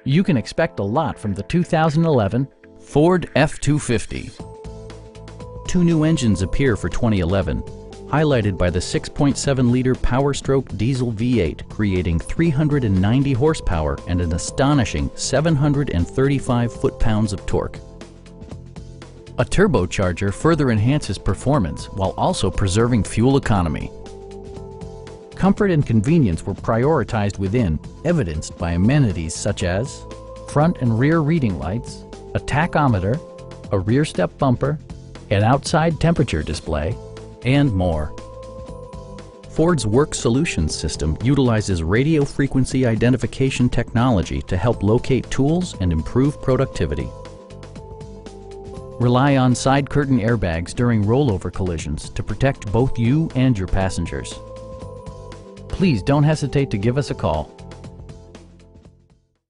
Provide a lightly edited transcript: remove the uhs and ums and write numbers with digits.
You can expect a lot from the 2011 Ford F-250. Two new engines appear for 2011, highlighted by the 6.7-liter Power-Stroke diesel V8, creating 390 horsepower and an astonishing 735 foot-pounds of torque. A turbocharger further enhances performance while also preserving fuel economy. Comfort and convenience were prioritized within, evidenced by amenities such as front and rear reading lights, a tachometer, a rear step bumper, an outside temperature display, and more. Ford's Work Solutions system utilizes radio frequency identification technology to help locate tools and improve productivity. Rely on side curtain airbags during rollover collisions to protect both you and your passengers. Please don't hesitate to give us a call.